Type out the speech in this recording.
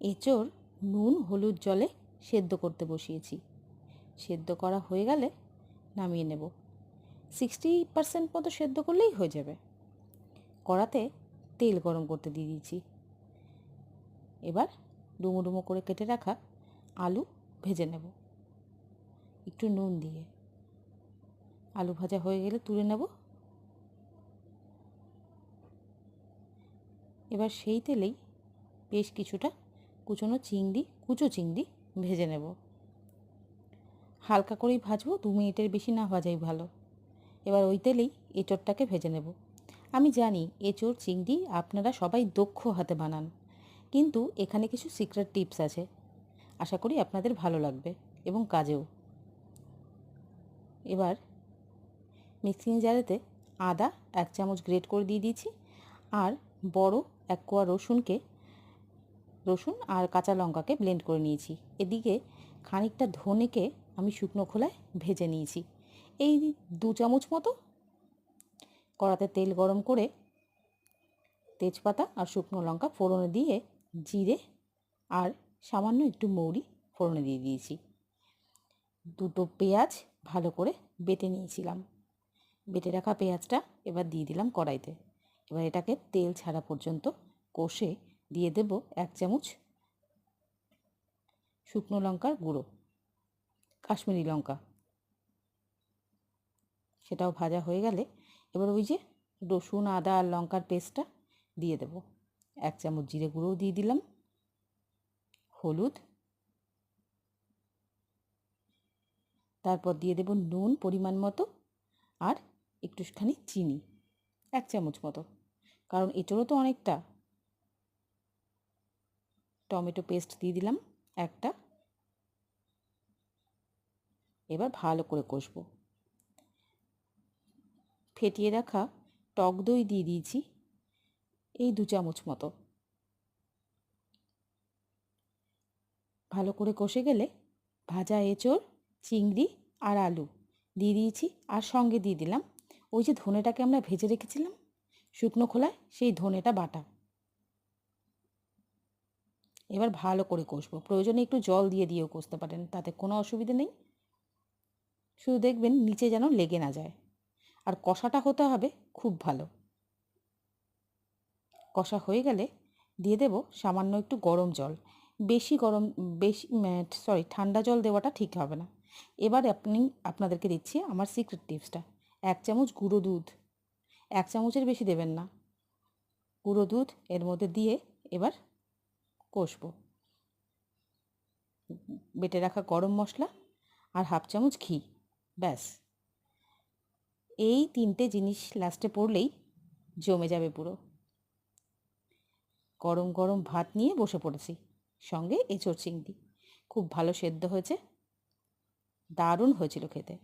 এঁচোড় নুন হলুদ জলে সেদ্ধ করতে বসিয়েছি। সেদ্ধ করা হয়ে গেলে নামিয়ে নেব। 60% মতো সেদ্ধ করলেই হয়ে যাবে। কড়াতে তেল গরম করতে দিয়ে দিয়েছি। এবার ডুমো ডুমো করে কেটে রাখা আলু ভেজে নেব একটু নুন দিয়ে। আলু ভাজা হয়ে গেলে তুলে নেব। এবার সেই তেলেই বেশ কিছুটা কুচো চিংড়ি ভেজে নেব। হালকা করেই ভাজবো, 2 মিনিটের বেশি না ভাজাই ভালো। এবার ওই তেলেই এঁচোড়টাকে ভেজে নেব। আমি জানি এঁচোড় চিংড়ি আপনারা সবাই দক্ষ হাতে বানান, কিন্তু এখানে কিছু সিক্রেট টিপস আছে। আশা করি আপনাদের ভালো লাগবে এবং কাজেও। এবার মিক্সিং জারেতে আদা 1 চামচ গ্রেট করে দিয়ে দিয়েছি, আর বড় 1 কোয়া রসুন আর কাঁচা লঙ্কাকে ব্লেন্ড করে নিয়েছি। এদিকে খানিকটা ধনেকে আমি শুকনো খোলায় ভেজে নিয়েছি, এই 2 চামচ মতো। কড়াতে তেল গরম করে তেজপাতা আর শুকনো লঙ্কা ফোড়নে দিয়ে জিরে আর সামান্য একটু মৌরি ফোড়নে দিয়ে দিয়েছি। 2টো পেঁয়াজ ভালো করে বেটে নিয়েছিলাম। বেটে রাখা পেঁয়াজটা এবার দিয়ে দিলাম কড়াইতে। এবার এটাকে তেল ছাড়া পর্যন্ত কষে দিয়ে দেব 1 চামচ শুকনো লঙ্কার গুঁড়ো, কাশ্মীরি লঙ্কা। সেটাও ভাজা হয়ে গেলে এবার ওই যে রসুন আদা আর লঙ্কার পেস্টটা দিয়ে দেব। 1 চামচ জিরে গুঁড়োও দিয়ে দিলাম, হলুদ, তারপর দিয়ে দেব নুন পরিমাণ মতো, আর একটুখানি চিনি 1 চামচ মতো, কারণ এটারও তো অনেকটা। টমেটো পেস্ট দিয়ে দিলাম একটা। এবার ভালো করে কষবো। ফেটিয়ে রাখা টক দই দিয়ে দিয়েছি এই 2 চামচ মতো। ভালো করে কষে গেলে ভাজা এঁচোড়, চিংড়ি আর আলু দিয়ে দিয়েছি, আর সঙ্গে দিয়ে দিলাম ওই যে ধনেটাকে আমরা ভেজে রেখেছিলাম শুকনো খোলায়, সেই ধনেটা বাটা। এবার ভালো করে কষবো। প্রয়োজনে একটু জল দিয়েও কষতে পারেন, তাতে কোনো অসুবিধে নেই। শুধু দেখবেন নিচে যেন লেগে না যায়। আর কষাটা হতে হবে খুব ভালো। কষা হয়ে গেলে দিয়ে দেব সামান্য একটু গরম জল। ঠান্ডা জল দেওয়াটা ঠিক হবে না। এবার আপনাদেরকে দিচ্ছি আমার সিক্রেট টিপসটা। 1 চামচ গুঁড়ো দুধ, 1 চামচের বেশি দেবেন না। গুঁড়ো দুধ এর মধ্যে দিয়ে এবার কষবো। বেটে রাখা গরম মশলা আর 1/2 চামচ ঘি, ব্যাস। এই 3টে জিনিস লাস্টে পড়লেই জমে যাবে পুরো। গরম গরম ভাত নিয়ে বসে পড়েছি, সঙ্গে এঁচোড় চিংড়ি। খুব ভালো সেদ্ধ হয়েছে, দারুণ হয়েছিল খেতে।